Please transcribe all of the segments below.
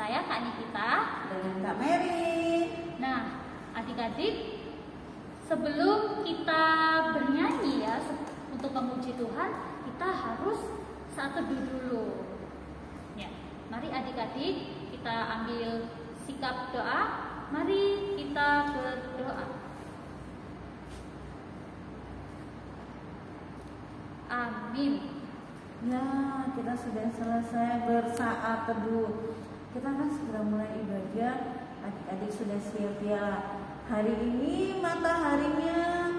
saya Kak Nikita dengan Kak Mary. Nah, adik-adik, sebelum kita bernyanyi ya untuk memuji Tuhan, kita harus saat teduh dulu. Ya, mari adik-adik kita ambil sikap doa. Mari kita berdoa. Amin. Ya, kita sudah selesai bersaat teduh. Kita akan segera mulai ibadah. Adik-adik sudah siap ya? Hari ini mataharinya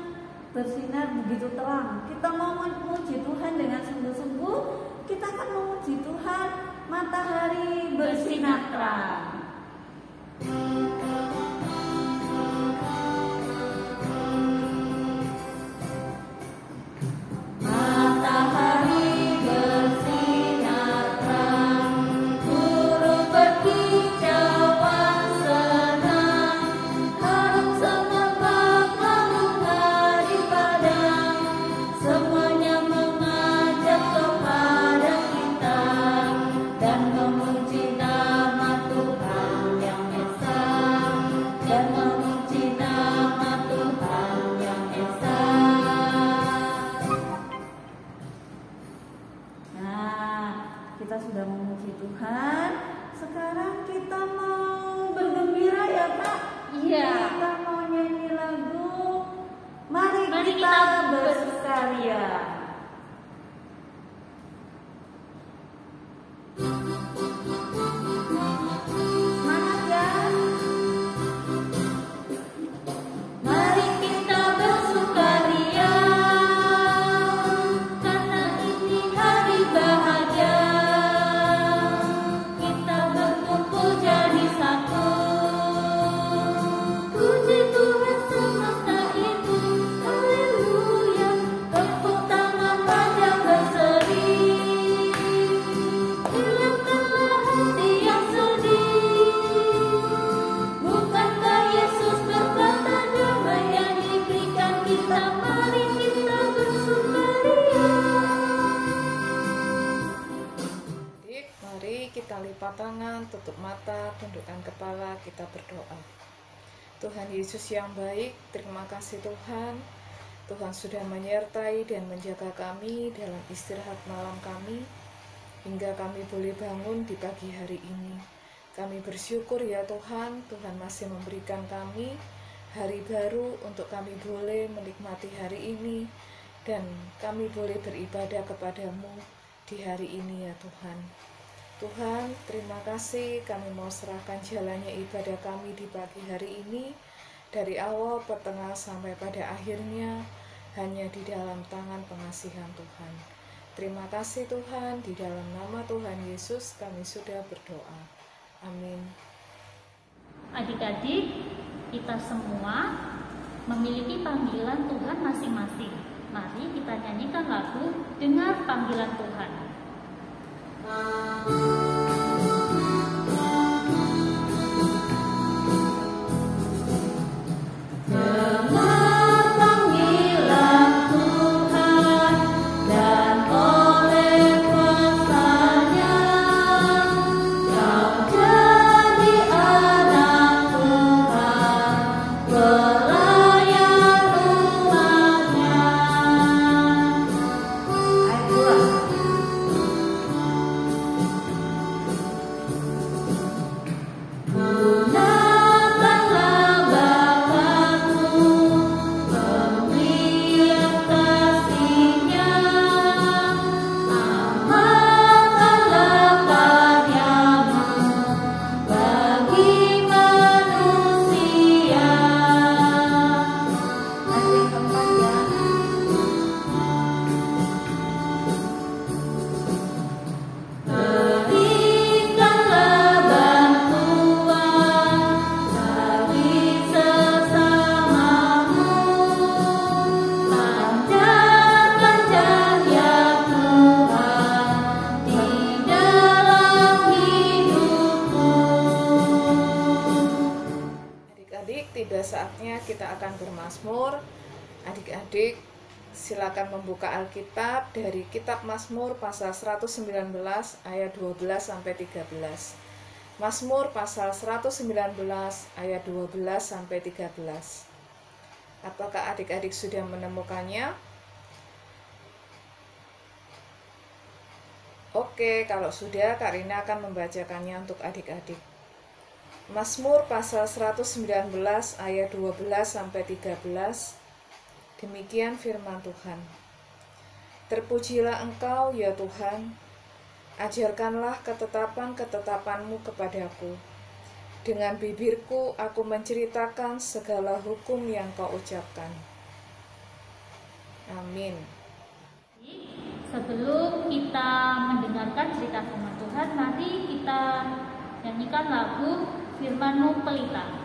bersinar begitu terang. Kita mau memuji Tuhan dengan sungguh-sungguh. Kita akan memuji Tuhan. Matahari bersinar terang. Kita sudah memuji Tuhan. Sekarang kita mau bergembira ya Kak. Iya. Kita mau nyanyi lagu Mari kita bersukaria. Semangat ya. Mari kita bersukaria, karena ini hari bahagia. Kita berkumpul jadi satu. Puji Tuhan semesta itu, haleluya. Tepuk tangan panjang berseri. Hilangkanlah hati yang sedih. Bukankah Yesus berkata damai yang diberikan kita? Mari kita bersukaria. Mari kita lipat tangan, tutup mata, tundukkan kepala, kita berdoa. Tuhan Yesus yang baik, terima kasih Tuhan. Tuhan sudah menyertai dan menjaga kami dalam istirahat malam kami, hingga kami boleh bangun di pagi hari ini. Kami bersyukur ya Tuhan, Tuhan masih memberikan kami hari baru untuk kami boleh menikmati hari ini, dan kami boleh beribadah kepadamu di hari ini ya Tuhan. Tuhan, terima kasih, kami mau serahkan jalannya ibadah kami di pagi hari ini, dari awal, pertengahan, sampai pada akhirnya, hanya di dalam tangan pengasihan Tuhan. Terima kasih Tuhan, di dalam nama Tuhan Yesus kami sudah berdoa. Amin. Adik-adik, kita semua memiliki panggilan Tuhan masing-masing. Mari kita nyanyikan lagu Dengar Panggilan Tuhan. saatnya kita akan bermazmur. Adik-adik silakan membuka Alkitab dari kitab Mazmur pasal 119 ayat 12 sampai 13. Mazmur pasal 119 ayat 12 sampai 13. Apakah adik-adik sudah menemukannya? Oke, kalau sudah, Kak Rina akan membacakannya untuk adik-adik. Mazmur pasal 119 ayat 12 sampai 13. Demikian firman Tuhan. Terpujilah Engkau ya Tuhan, ajarkanlah ketetapan-ketetapan-Mu kepadaku. Dengan bibirku aku menceritakan segala hukum yang Kau ucapkan. Amin. Sebelum kita mendengarkan cerita firman Tuhan, mari kita nyanyikan lagu Firman-Mu Pelita.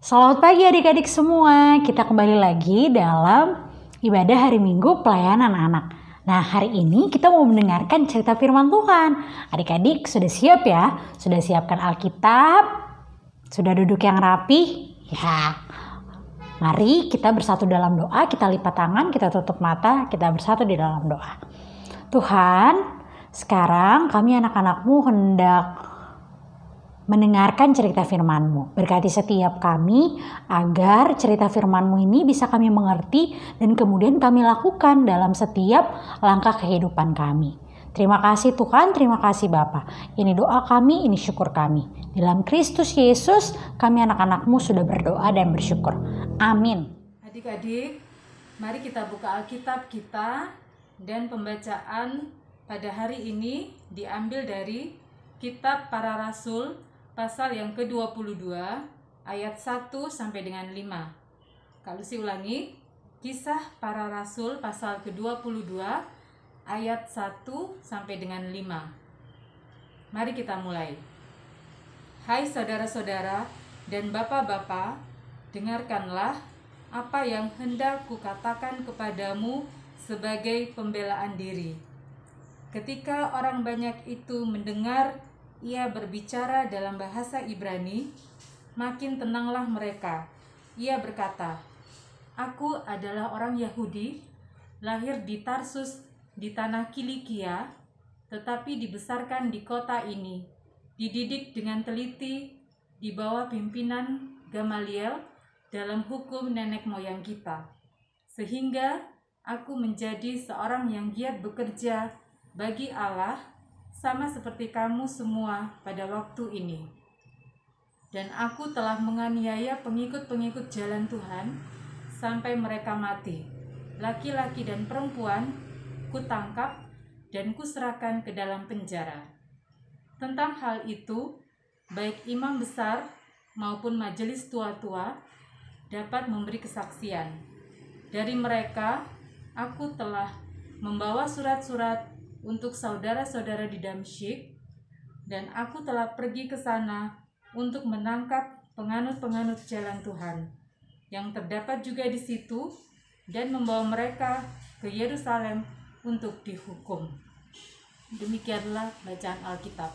Selamat pagi adik-adik semua, kita kembali lagi dalam ibadah hari Minggu pelayanan anak. Nah, hari ini kita mau mendengarkan cerita firman Tuhan. Adik-adik sudah siap ya? Sudah siapkan Alkitab? Sudah duduk yang rapi? Ya, mari kita bersatu dalam doa, kita lipat tangan, kita tutup mata, kita bersatu di dalam doa. Tuhan, sekarang kami anak-anak-Mu hendak mendengarkan cerita firman-Mu. Berkati setiap kami agar cerita firman-Mu ini bisa kami mengerti dan kemudian kami lakukan dalam setiap langkah kehidupan kami. Terima kasih Tuhan, terima kasih Bapa. Ini doa kami, ini syukur kami. Dalam Kristus Yesus, kami anak-anak-Mu sudah berdoa dan bersyukur. Amin. Adik-adik, mari kita buka Alkitab kita dan pembacaan pada hari ini diambil dari Kitab Para Rasul pasal yang ke-22 ayat 1 sampai dengan 5. Kalau saya ulangi, Kisah Para Rasul pasal ke-22 ayat 1 sampai dengan 5. Mari kita mulai. Hai saudara-saudara dan bapak-bapak, dengarkanlah apa yang hendak kukatakan kepadamu sebagai pembelaan diri. Ketika orang banyak itu mendengar ia berbicara dalam bahasa Ibrani, makin tenanglah mereka. Ia berkata, "Aku adalah orang Yahudi, lahir di Tarsus di tanah Kilikia, tetapi dibesarkan di kota ini, dididik dengan teliti di bawah pimpinan Gamaliel dalam hukum nenek moyang kita, sehingga aku menjadi seorang yang giat bekerja bagi Allah, sama seperti kamu semua pada waktu ini. Dan aku telah menganiaya pengikut-pengikut jalan Tuhan sampai mereka mati. Laki-laki dan perempuan kutangkap dan kuserahkan ke dalam penjara. Tentang hal itu, baik imam besar maupun majelis tua-tua dapat memberi kesaksian. Dari mereka, aku telah membawa surat-surat untuk saudara-saudara di Damsyik, dan aku telah pergi ke sana untuk menangkap penganut-penganut jalan Tuhan yang terdapat juga di situ dan membawa mereka ke Yerusalem untuk dihukum. Demikianlah bacaan Alkitab.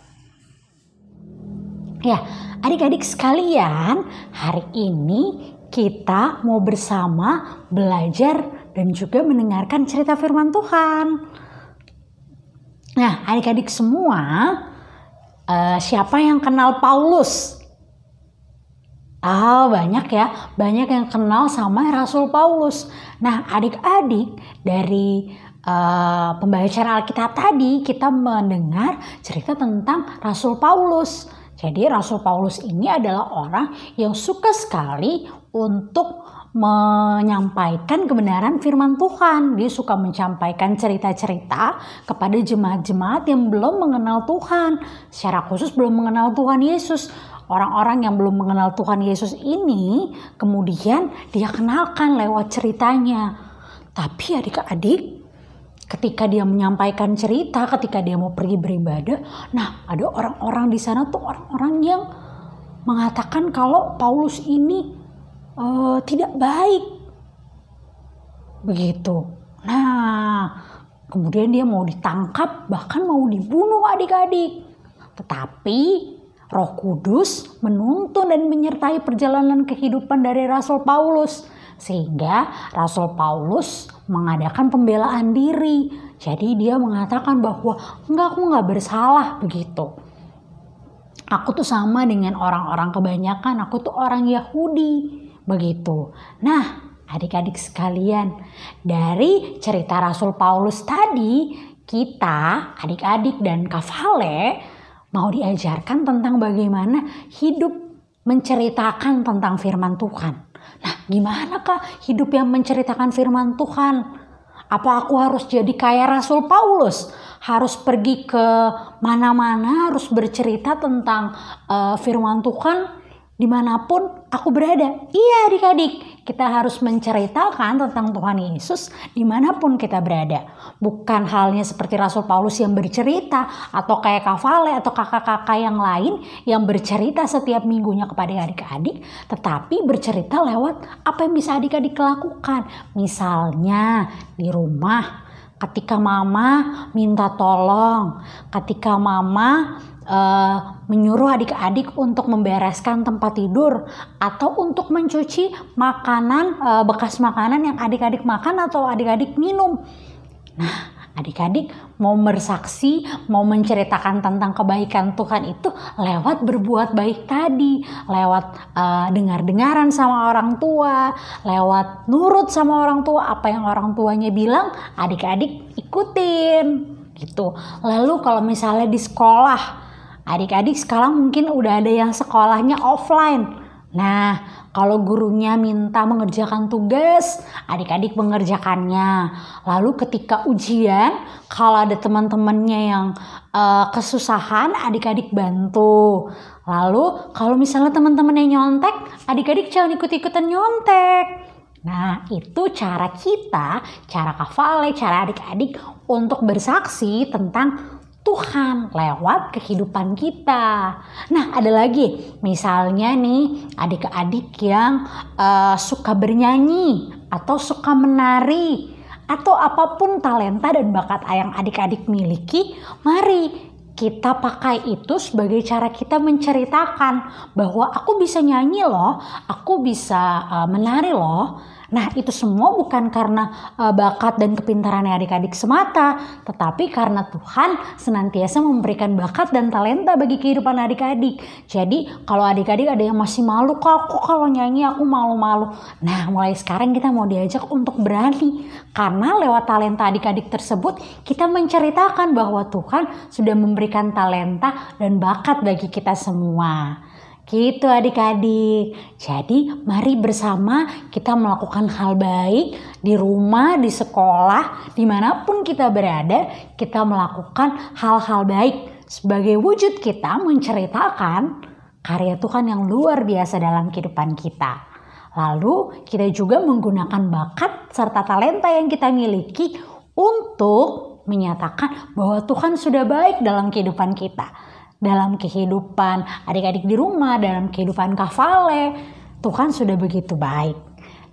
Ya, adik-adik sekalian, hari ini kita mau bersama belajar dan juga mendengarkan cerita firman Tuhan. Nah, adik-adik semua, siapa yang kenal Paulus? Banyak ya, banyak yang kenal sama Rasul Paulus. Nah, adik-adik dari pembacaan Alkitab tadi kita mendengar cerita tentang Rasul Paulus. Jadi Rasul Paulus ini adalah orang yang suka sekali untuk menyampaikan kebenaran firman Tuhan. Dia suka menyampaikan cerita-cerita kepada jemaat-jemaat yang belum mengenal Tuhan, secara khusus belum mengenal Tuhan Yesus. Orang-orang yang belum mengenal Tuhan Yesus ini kemudian dia kenalkan lewat ceritanya. Tapi adik-adik, ketika dia menyampaikan cerita, ketika dia mau pergi beribadah, nah ada orang-orang di sana tuh orang-orang yang mengatakan kalau Paulus ini tidak baik. Begitu. Nah, kemudian dia mau ditangkap, bahkan mau dibunuh adik-adik. Tetapi Roh Kudus menuntun dan menyertai perjalanan kehidupan dari Rasul Paulus. Sehingga Rasul Paulus mengadakan pembelaan diri. Jadi dia mengatakan bahwa aku nggak bersalah begitu. Aku tuh sama dengan orang-orang kebanyakan, aku tuh orang Yahudi begitu. Nah, adik-adik sekalian, dari cerita Rasul Paulus tadi, kita adik-adik dan Kak Vale mau diajarkan tentang bagaimana hidup menceritakan tentang firman Tuhan. Nah, gimana Kak hidup yang menceritakan firman Tuhan? Apa aku harus jadi kayak Rasul Paulus? Harus pergi ke mana-mana, harus bercerita tentang firman Tuhan dimanapun aku berada? Iya adik-adik, kita harus menceritakan tentang Tuhan Yesus dimanapun kita berada. Bukan halnya seperti Rasul Paulus yang bercerita, atau kayak Kak Vale atau kakak-kakak yang lain yang bercerita setiap minggunya kepada adik-adik, tetapi bercerita lewat apa yang bisa adik-adik lakukan. Misalnya di rumah, ketika mama minta tolong, ketika mama menyuruh adik-adik untuk membereskan tempat tidur, atau untuk mencuci makanan, bekas makanan yang adik-adik makan atau adik-adik minum. Nah, adik-adik mau bersaksi, mau menceritakan tentang kebaikan Tuhan itu lewat berbuat baik tadi, lewat dengar-dengaran sama orang tua, lewat nurut sama orang tua, apa yang orang tuanya bilang adik-adik ikutin gitu. Lalu kalau misalnya di sekolah, adik-adik sekarang mungkin udah ada yang sekolahnya offline. Nah, kalau gurunya minta mengerjakan tugas, adik-adik mengerjakannya. Lalu ketika ujian, kalau ada teman-temannya yang kesusahan, adik-adik bantu. Lalu kalau misalnya teman-temannya nyontek, adik-adik jangan ikut-ikutan nyontek. Nah, itu cara kita, cara Kak Vale, cara adik-adik untuk bersaksi tentang Tuhan lewat kehidupan kita. Nah, ada lagi, misalnya nih adik-adik yang suka bernyanyi atau suka menari atau apapun talenta dan bakat yang adik-adik miliki, mari kita pakai itu sebagai cara kita menceritakan bahwa aku bisa nyanyi loh, aku bisa menari loh. Nah, itu semua bukan karena bakat dan kepintaran adik-adik semata, tetapi karena Tuhan senantiasa memberikan bakat dan talenta bagi kehidupan adik-adik. Jadi, kalau adik-adik ada yang masih malu, kok aku kalau nyanyi aku malu-malu. Nah, mulai sekarang kita mau diajak untuk berani. Karena lewat talenta adik-adik tersebut, kita menceritakan bahwa Tuhan sudah memberikan talenta dan bakat bagi kita semua. Gitu adik-adik. Jadi mari bersama kita melakukan hal baik di rumah, di sekolah, dimanapun kita berada, kita melakukan hal-hal baik sebagai wujud kita menceritakan karya Tuhan yang luar biasa dalam kehidupan kita. Lalu kita juga menggunakan bakat serta talenta yang kita miliki untuk menyatakan bahwa Tuhan sudah baik dalam kehidupan kita. Dalam kehidupan adik-adik di rumah, dalam kehidupan Kak Vale, Tuhan sudah begitu baik.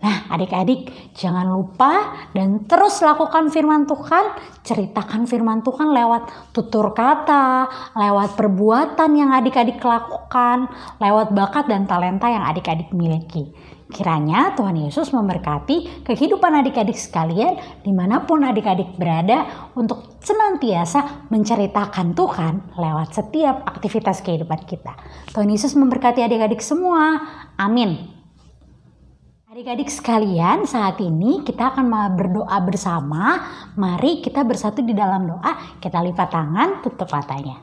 Nah, adik-adik jangan lupa dan terus lakukan firman Tuhan, ceritakan firman Tuhan lewat tutur kata, lewat perbuatan yang adik-adik lakukan, lewat bakat dan talenta yang adik-adik miliki. Kiranya Tuhan Yesus memberkati kehidupan adik-adik sekalian dimanapun adik-adik berada untuk senantiasa menceritakan Tuhan lewat setiap aktivitas kehidupan kita. Tuhan Yesus memberkati adik-adik semua. Amin. Adik-adik sekalian, saat ini kita akan berdoa bersama. Mari kita bersatu di dalam doa. Kita lipat tangan, tutup matanya.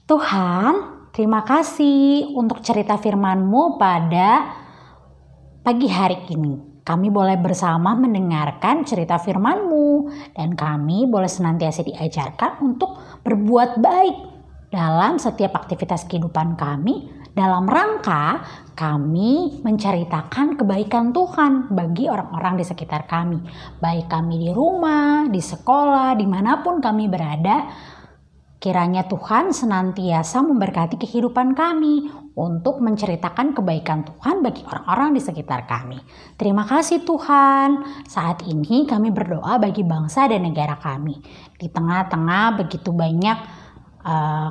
Tuhan, terima kasih untuk cerita firman-Mu pada pagi hari ini. Kami boleh bersama mendengarkan cerita firman-Mu dan kami boleh senantiasa diajarkan untuk berbuat baik dalam setiap aktivitas kehidupan kami, dalam rangka kami menceritakan kebaikan Tuhan bagi orang-orang di sekitar kami. Baik kami di rumah, di sekolah, dimanapun kami berada. Kiranya Tuhan senantiasa memberkati kehidupan kami untuk menceritakan kebaikan Tuhan bagi orang-orang di sekitar kami. Terima kasih Tuhan. Saat ini kami berdoa bagi bangsa dan negara kami. Di tengah-tengah begitu banyak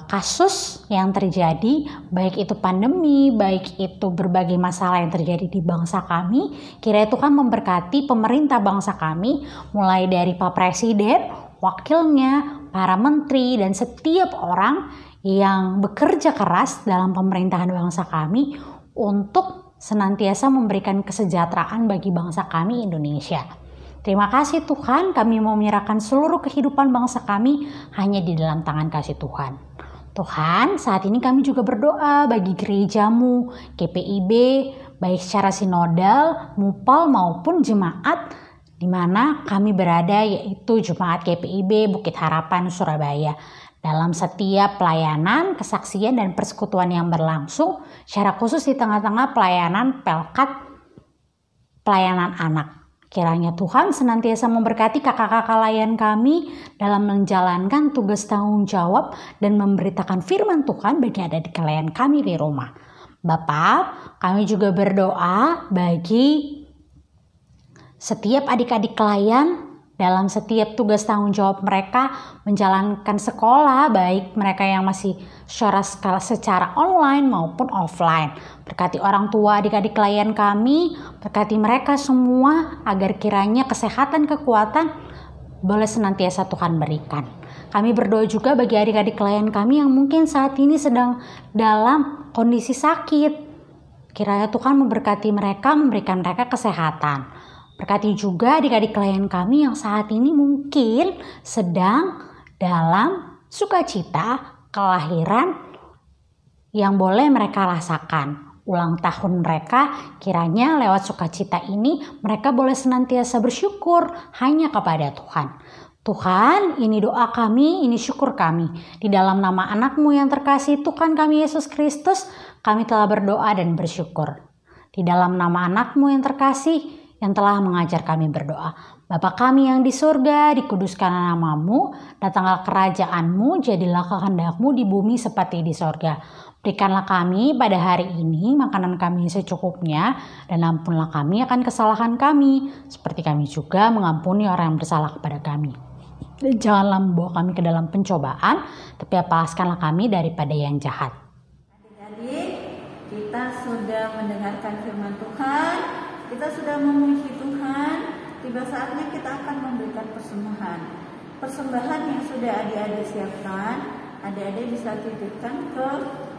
kasus yang terjadi, baik itu pandemi, baik itu berbagai masalah yang terjadi di bangsa kami. Kiranya Tuhan memberkati pemerintah bangsa kami, mulai dari Pak Presiden, wakilnya, para menteri, dan setiap orang yang bekerja keras dalam pemerintahan bangsa kami untuk senantiasa memberikan kesejahteraan bagi bangsa kami Indonesia. Terima kasih Tuhan, kami mau menyerahkan seluruh kehidupan bangsa kami hanya di dalam tangan kasih Tuhan. Tuhan, saat ini kami juga berdoa bagi gerejamu, GPIB, baik secara sinodal, mupal maupun jemaat di mana kami berada, yaitu Jemaat GPIB Bukit Harapan Surabaya. Dalam setiap pelayanan, kesaksian dan persekutuan yang berlangsung, secara khusus di tengah-tengah pelayanan Pelkat, pelayanan anak. Kiranya Tuhan senantiasa memberkati kakak-kakak layan kami dalam menjalankan tugas tanggung jawab dan memberitakan firman Tuhan bagi adik-adik layan kami di rumah. Bapak, kami juga berdoa bagi setiap adik-adik layan dalam setiap tugas tanggung jawab mereka menjalankan sekolah, baik mereka yang masih secara online maupun offline. Berkati orang tua adik-adik layan kami, berkati mereka semua agar kiranya kesehatan, kekuatan boleh senantiasa Tuhan berikan. Kami berdoa juga bagi adik-adik layan kami yang mungkin saat ini sedang dalam kondisi sakit. Kiranya Tuhan memberkati mereka, memberikan mereka kesehatan. Berkati juga adik-adik klien kami yang saat ini mungkin sedang dalam sukacita kelahiran yang boleh mereka rasakan. Ulang tahun mereka, kiranya lewat sukacita ini mereka boleh senantiasa bersyukur hanya kepada Tuhan. Tuhan, ini doa kami, ini syukur kami. Di dalam nama anak-Mu yang terkasih, Tuhan kami Yesus Kristus, kami telah berdoa dan bersyukur. Di dalam nama anak-Mu yang terkasih, yang telah mengajar kami berdoa. Bapa kami yang di surga, dikuduskan nama-Mu, datanglah kerajaan-Mu, jadilah kehendak-Mu di bumi seperti di surga. Berikanlah kami pada hari ini makanan kami secukupnya, dan ampunlah kami akan kesalahan kami, seperti kami juga mengampuni orang yang bersalah kepada kami. Dan janganlah membawa kami ke dalam pencobaan, tapi lepaskanlah kami daripada yang jahat. Adik-adik, kita sudah mendengarkan firman Tuhan. Kita sudah memuji Tuhan, tiba saatnya kita akan memberikan persembahan. Persembahan yang sudah adik-adik siapkan, adik-adik bisa titipkan ke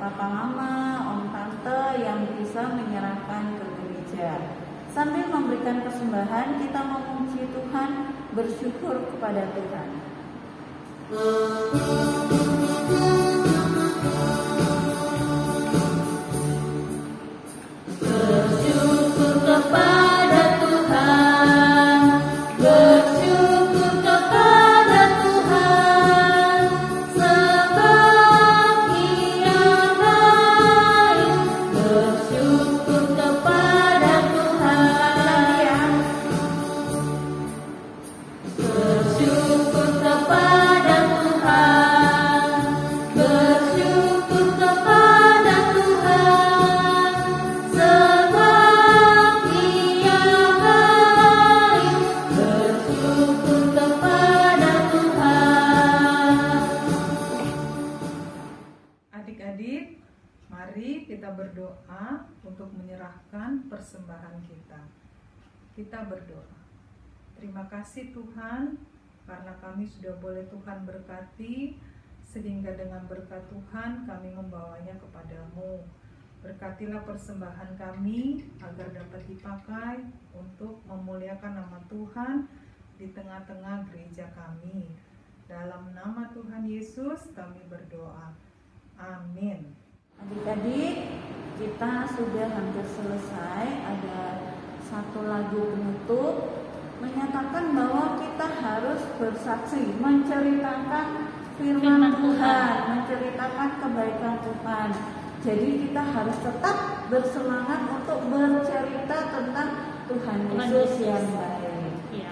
papa mama, om tante yang bisa menyerahkan ke gereja. Sambil memberikan persembahan, kita memuji Tuhan, bersyukur kepada Tuhan. Adik-adik, mari kita berdoa untuk menyerahkan persembahan kita. Kita berdoa. Terima kasih Tuhan, karena kami sudah boleh Tuhan berkati, sehingga dengan berkat Tuhan kami membawanya kepadamu. Berkatilah persembahan kami agar dapat dipakai untuk memuliakan nama Tuhan di tengah-tengah gereja kami. Dalam nama Tuhan Yesus kami berdoa. Amin. Adik-adik, kita sudah hampir selesai. Ada satu lagu penutup menyatakan bahwa kita harus bersaksi, menceritakan firman Tuhan, menceritakan kebaikan Tuhan. Jadi kita harus tetap bersemangat untuk bercerita tentang Tuhan Yesus yang baik. Ya.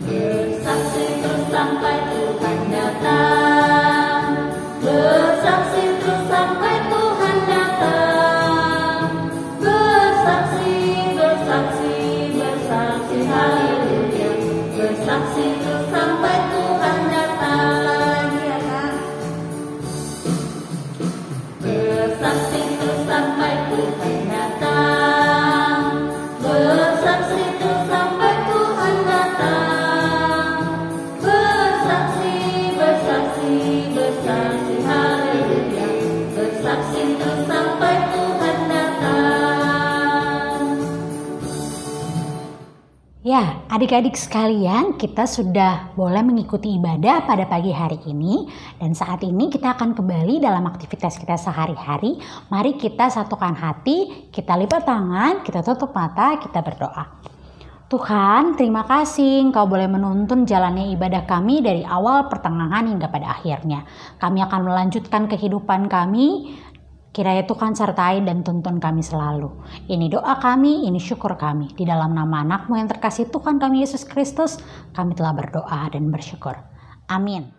Bersaksi terus sampai Tuhan datang. Bersaksi terus sampai Tuhan datang. Bersaksi, bersaksi, bersaksi, haleluya. Bersaksi terus sampai Tuhan datang. Ya kan? Bersaksi terus sampai Tuhan datang. Bersaksi terus sampai Tuhan datang. Bersaksi, bersaksi, bersaksi, haleluya. Bersaksi terus sampai Tuhan datang. Ya, adik-adik sekalian, kita sudah boleh mengikuti ibadah pada pagi hari ini. Dan saat ini kita akan kembali dalam aktivitas kita sehari-hari. Mari kita satukan hati, kita lipat tangan, kita tutup mata, kita berdoa. Tuhan, terima kasih Engkau boleh menuntun jalannya ibadah kami dari awal, pertengahan, hingga pada akhirnya. Kami akan melanjutkan kehidupan kami. Kiranya Tuhan sertai dan tuntun kami selalu. Ini doa kami, ini syukur kami. Di dalam nama anak-Mu yang terkasih Tuhan kami Yesus Kristus, kami telah berdoa dan bersyukur. Amin.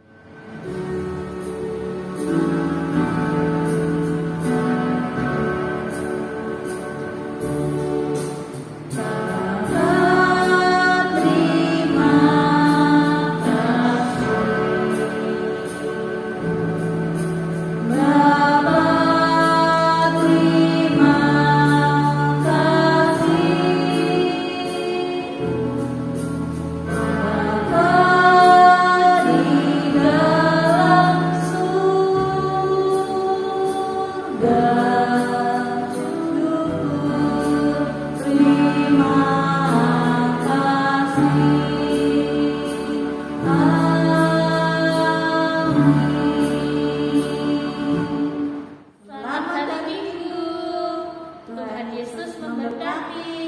Selamat hari Minggu. Tuhan Yesus memberkati.